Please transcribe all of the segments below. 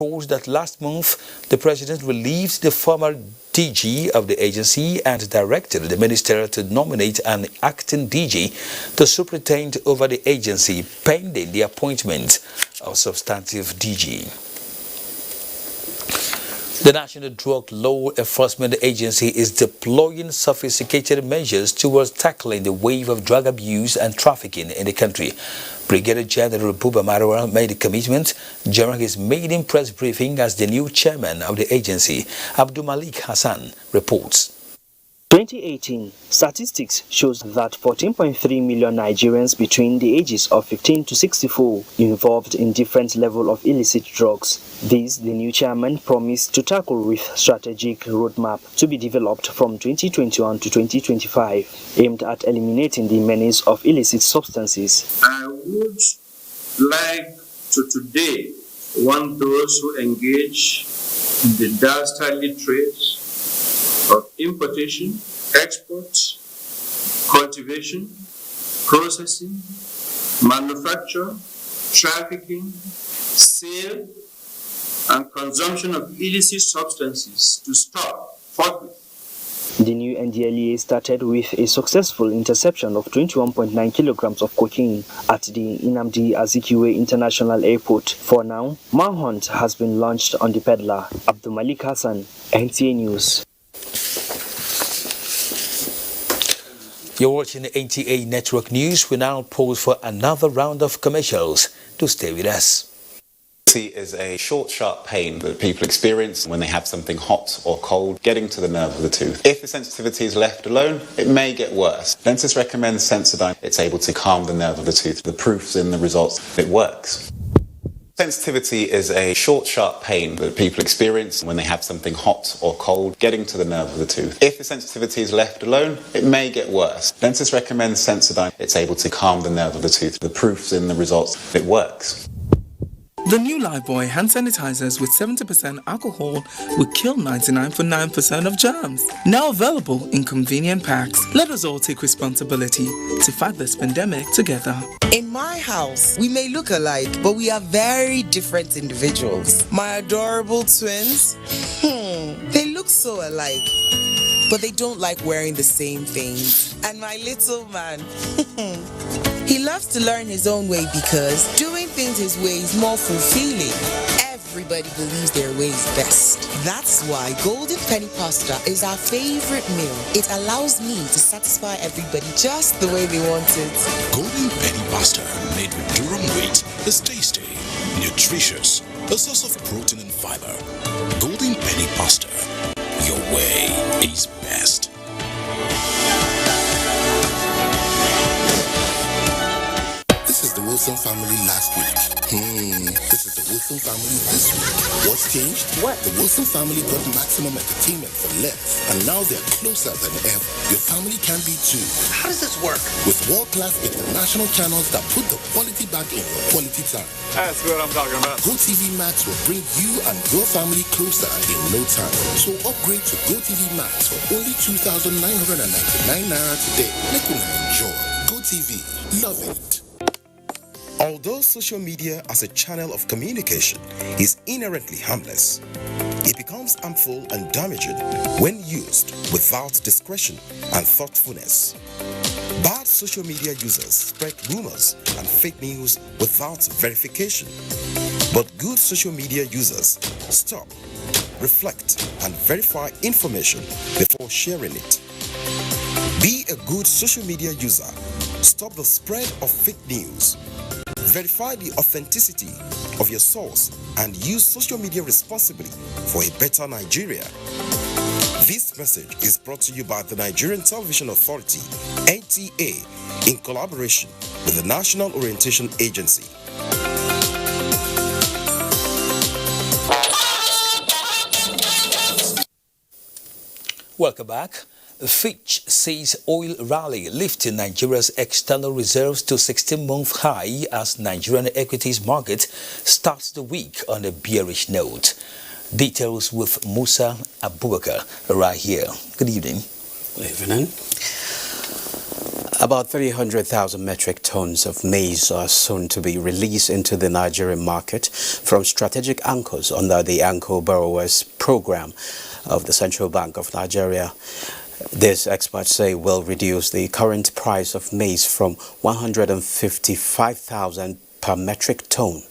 That last month, the president relieved the former DG of the agency and directed the minister to nominate an acting DG to superintend over the agency pending the appointment of substantive DG. The National Drug Law Enforcement Agency is deploying sophisticated measures towards tackling the wave of drug abuse and trafficking in the country. Brigadier General Buba Marwa made a commitment during his maiden press briefing as the new chairman of the agency. Abdul Malik Hassan reports. 2018 statistics shows that 14.3 million Nigerians between the ages of 15 to 64 involved in different levels of illicit drugs. This, the new chairman promised to tackle with strategic roadmap to be developed from 2021 to 2025, aimed at eliminating the menace of illicit substances. I would like to today warn those who engage in the dastardly trades of importation, export, cultivation, processing, manufacture, trafficking, sale, and consumption of illicit substances to stop forthwith. The new NDLEA started with a successful interception of 21.9 kilograms of cocaine at the Nnamdi Azikiwe International Airport. For now, manhunt has been launched on the peddler. Abdul Malik Hassan, NTA News. You're watching the NTA Network News. We now pause for another round of commercials. To stay with us. Is a short, sharp pain that people experience when they have something hot or cold getting to the nerve of the tooth. If the sensitivity is left alone, it may get worse. Dentists recommend Sensodyne. It's able to calm the nerve of the tooth. The proof's in the results. It works. Sensitivity is a short, sharp pain that people experience when they have something hot or cold getting to the nerve of the tooth. If the sensitivity is left alone, it may get worse. Dentists recommend Sensodyne. It's able to calm the nerve of the tooth. The proof's in the results. It works. The new Lifebuoy hand sanitizers with 70% alcohol will kill 99.9% of germs. Now available in convenient packs. Let us all take responsibility to fight this pandemic together. In my house, we may look alike, but we are very different individuals. My adorable twins, they look so alike, but they don't like wearing the same things. And my little man, he loves to learn his own way because doing things his way is more fulfilling. Everybody believes their way is best. That's why Golden Penny Pasta is our favorite meal. It allows me to satisfy everybody just the way they want it. Golden Penny Pasta, made with durum wheat, is tasty, nutritious, a source of protein and fiber. Golden Penny Pasta, your way is best. This is the Wilson family last week. This is the Wilson family this week. What's changed? What? The Wilson family got maximum entertainment for less, and now they're closer than ever. Your family can be too. How does this work? With world-class international channels that put the quality back in your quality time. That's what I'm talking about. GoTV Max will bring you and your family closer in no time. So upgrade to GoTV Max for only 2,999 Naira today. Make them enjoy. GoTV. Love it. Although social media as a channel of communication is inherently harmless, it becomes harmful and damaging when used without discretion and thoughtfulness. Bad social media users spread rumors and fake news without verification. But good social media users stop, reflect, and verify information before sharing it. Be a good social media user. Stop the spread of fake news. Verify the authenticity of your source and use social media responsibly for a better Nigeria. This message is brought to you by the Nigerian Television Authority, NTA, in collaboration with the National Orientation Agency. Welcome back. Fitch sees oil rally lifting Nigeria's external reserves to 16-month high as Nigerian equities market starts the week on a bearish note. Details with Musa Abubakar right here. Good evening. Good evening. About 300,000 metric tons of maize are soon to be released into the Nigerian market from strategic anchors under the Anchor Borrowers Program of the Central Bank of Nigeria. This, experts say, will reduce the current price of maize from 155,000 per metric ton.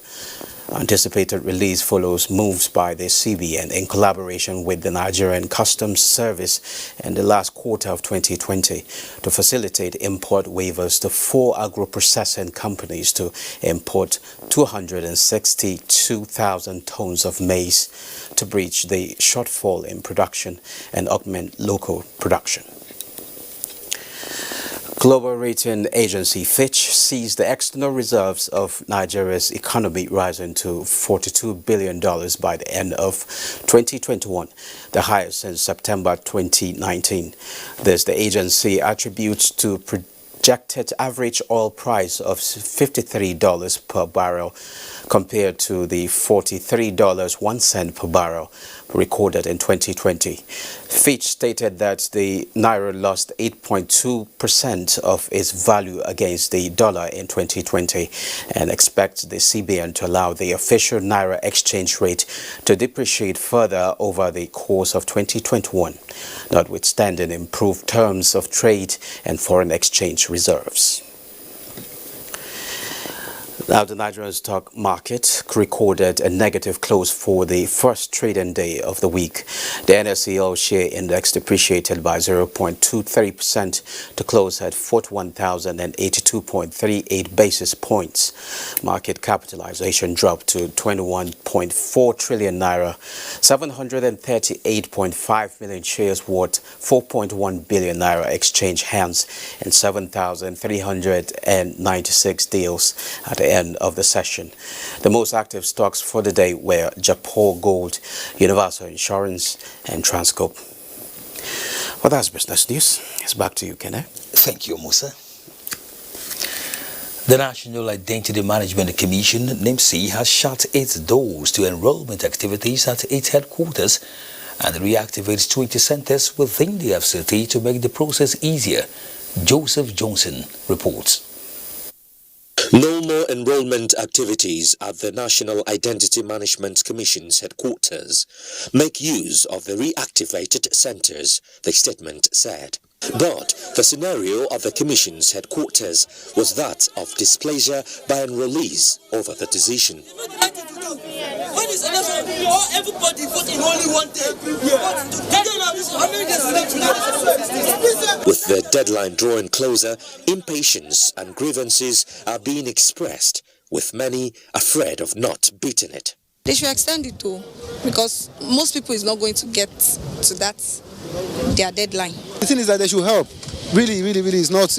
Anticipated release follows moves by the CBN in collaboration with the Nigerian Customs Service in the last quarter of 2020 to facilitate import waivers to 4 agro-processing companies to import 262,000 tons of maize to bridge the shortfall in production and augment local production. Global rating agency Fitch sees the external reserves of Nigeria's economy rising to $42 billion by the end of 2021, the highest since September 2019. This the agency attributes to projected average oil price of $53 per barrel compared to the $43.01 per barrel recorded in 2020. Fitch stated that the Naira lost 8.2% of its value against the dollar in 2020 and expects the CBN to allow the official Naira exchange rate to depreciate further over the course of 2021, notwithstanding improved terms of trade and foreign exchange reserves. Now, the Nigerian stock market recorded a negative close for the first trading day of the week. The NSE All-Share Index depreciated by 0.23% to close at 41,082.38 basis points. Market capitalization dropped to 21.4 trillion naira, 738.5 million shares worth 4.1 billion naira exchange hands, and 7,396 deals at the end of the session. The most active stocks for the day were Japan Gold, Universal Insurance, and Transcorp. Well, that's business news. It's back to you, Kenneth. Thank you, Musa. The National Identity Management Commission, NIMC, has shut its doors to enrollment activities at its headquarters and reactivates 20 centers within the FCT to make the process easier. Joseph Johnson reports. No more enrollment activities at the National Identity Management Commission's headquarters. Make use of the reactivated centers, the statement said. But the scenario of the Commission's headquarters was that of displeasure by enrollees over the decision. Everybody voting only one day. With the deadline drawing closer, impatience and grievances are being expressed, with many afraid of not beating it. They should extend it too, because most people is not going to get to that their deadline. The thing is that they should help. Really, it's not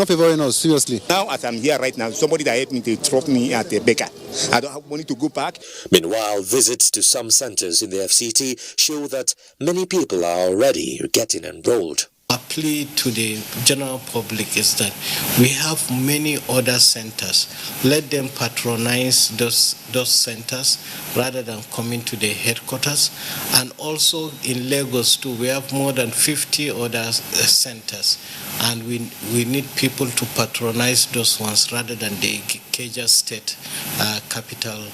favoring us, seriously. Now, as I'm here right now, somebody that helped me to drop me at the baker. I don't have money to go back. Meanwhile, visits to some centers in the FCT show that many people are already getting enrolled. Our plea to the general public is that we have many other centers. Let them patronize those centers rather than coming to the headquarters. And also in Lagos too, we have more than 50 other centers. And we need people to patronize those ones rather than the Ikeja State Capital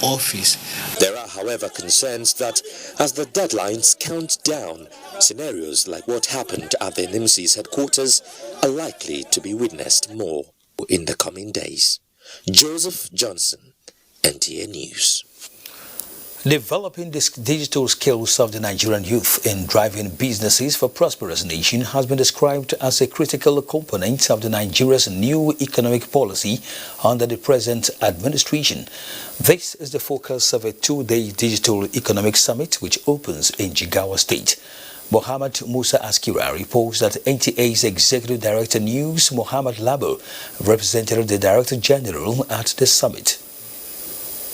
Office. There are, however, concerns that as the deadlines count down, scenarios like what happened at the NIMC's headquarters are likely to be witnessed more in the coming days. Joseph Johnson, NTA News. Developing the digital skills of the Nigerian youth in driving businesses for a prosperous nation has been described as a critical component of the Nigeria's new economic policy under the present administration. This is the focus of a 2-day digital economic summit which opens in Jigawa State. Mohammed Musa Askira reports that NTA's Executive Director News, Mohammed Labo, represented the Director General at the summit.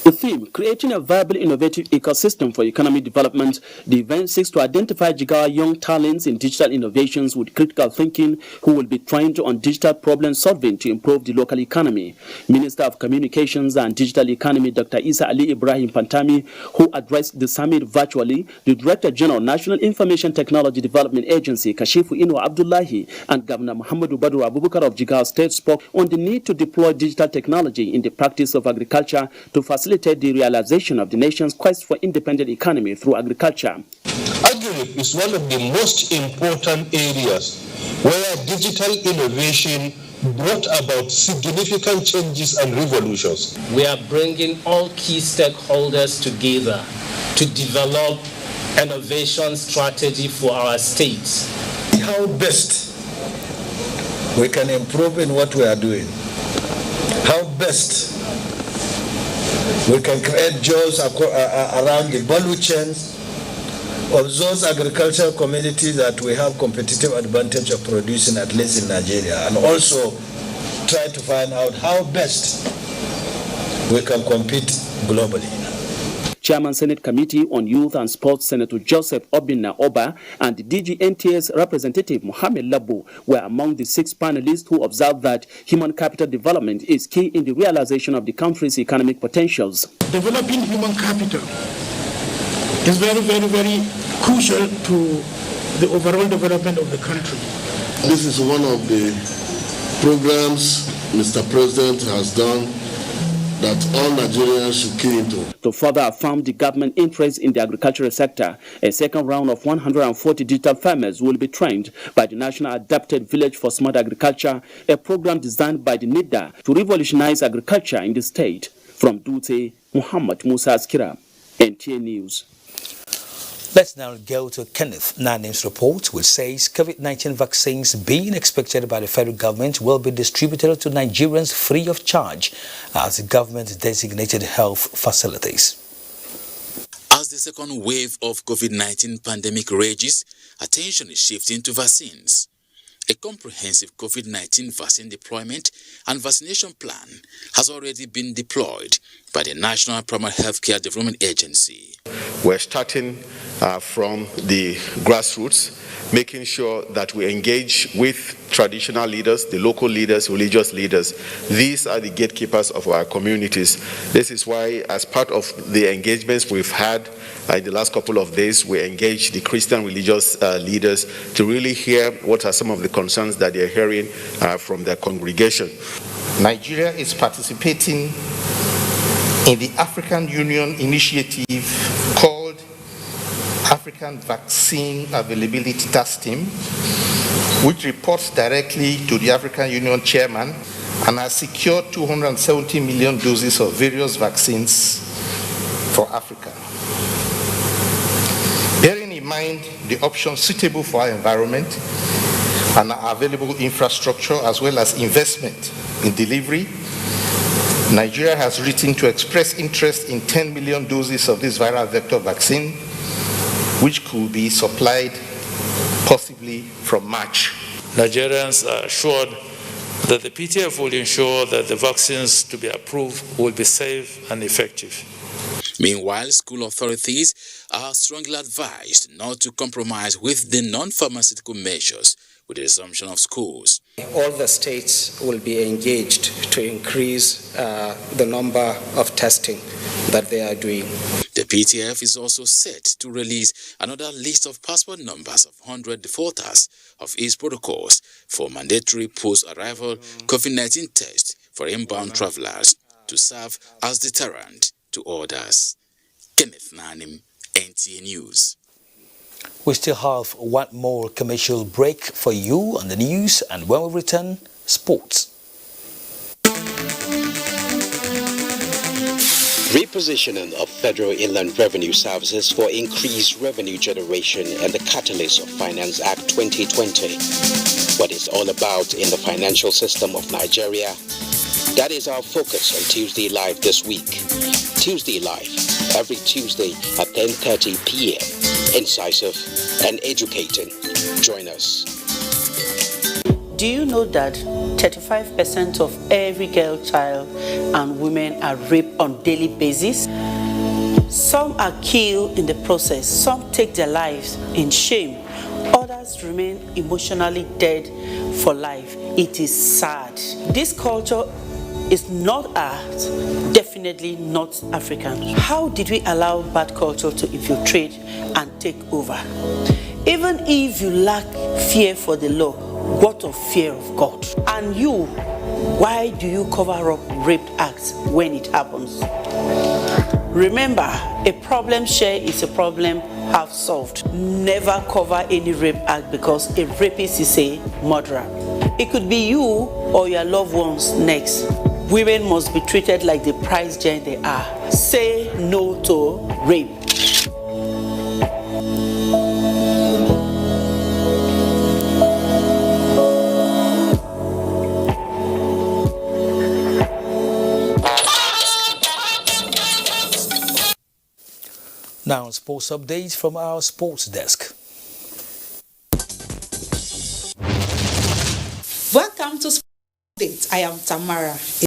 The theme, creating a viable, innovative ecosystem for economic development, the event seeks to identify Jigawa young talents in digital innovations with critical thinking who will be trained on digital problem solving to improve the local economy. Minister of Communications and Digital Economy, Dr. Isa Ali Ibrahim Pantami, who addressed the summit virtually, the Director General, National Information Technology Development Agency, Kashifu Ino Abdullahi, and Governor Muhammadu Badru Abubakar of Jigawa State spoke on the need to deploy digital technology in the practice of agriculture to facilitate the realization of the nation's quest for independent economy through agriculture. Agri is one of the most important areas where digital innovation brought about significant changes and revolutions. We are bringing all key stakeholders together to develop innovation strategy for our states. How best we can improve in what we are doing. How best we can create jobs around the value chains of those agricultural communities that we have competitive advantage of producing, at least in Nigeria, and also try to find out how best we can compete globally. Chairman Senate Committee on Youth and Sports, Senator Joseph Obinna Oba, and the DGNTS representative Mohamed Labo were among the 6 panelists who observed that human capital development is key in the realization of the country's economic potentials. Developing human capital is very, very, very crucial to the overall development of the country. This is one of the programs Mr. President has done that all Nigerians should key into. To further affirm the government interest in the agricultural sector, a second round of 140 digital farmers will be trained by the National Adapted Village for Smart Agriculture, a program designed by the NIDA to revolutionize agriculture in the state. From Dutse, Muhammad Musa Askira, NTA News. Let's now go to Kenneth Nanim's report, which says COVID-19 vaccines being expected by the federal government will be distributed to Nigerians free of charge as the government designated health facilities. As the second wave of COVID-19 pandemic rages, attention is shifting to vaccines. A comprehensive COVID-19 vaccine deployment and vaccination plan has already been deployed by the National Primary Healthcare Development Agency. We're starting from the grassroots, making sure that we engage with traditional leaders, the local leaders, religious leaders. These are the gatekeepers of our communities. This is why, as part of the engagements we've had in the last couple of days, we engaged the Christian religious leaders to really hear what are some of the concerns that they're hearing from their congregation. Nigeria is participating in the African Union initiative called African Vaccine Availability Task Team, which reports directly to the African Union chairman and has secured 270 million doses of various vaccines for Africa. Bearing in mind the options suitable for our environment and our available infrastructure as well as investment in delivery, Nigeria has written to express interest in 10 million doses of this viral vector vaccine, which could be supplied possibly from March. Nigerians are assured that the PTF will ensure that the vaccines to be approved will be safe and effective. Meanwhile, school authorities are strongly advised not to compromise with the non-pharmaceutical measures with the resumption of schools. All the states will be engaged to increase the number of testing that they are doing. The PTF is also set to release another list of passport numbers of 100 defaulters of its protocols for mandatory post-arrival COVID-19 tests for inbound travelers to serve as deterrent to others. Kenneth Nanim, NTA News. We still have one more commercial break for you on the news, and when we return, sports. Repositioning of Federal Inland Revenue Services for increased revenue generation and the catalyst of Finance Act 2020. What it's all about in the financial system of Nigeria. That is our focus on Tuesday Live this week. Tuesday Live, every Tuesday at 10:30 p.m. Incisive and educating. Join us. Do you know that 35% of every girl child and women are raped on a daily basis. Some are killed in the process. Some take their lives in shame. Others remain emotionally dead for life. It is sad. This culture is not ours, definitely not African. How did we allow bad culture to infiltrate and take over? Even if you lack fear for the law, what of fear of God? And you, why do you cover up rape acts when it happens? Remember, a problem shared is a problem half solved. Never cover any rape act because a rapist is a murderer. It could be you or your loved ones next. Women must be treated like the prize gem they are. Say no to rape. Now, sports updates from our sports desk. Welcome to Sports Updates. I am Tamara.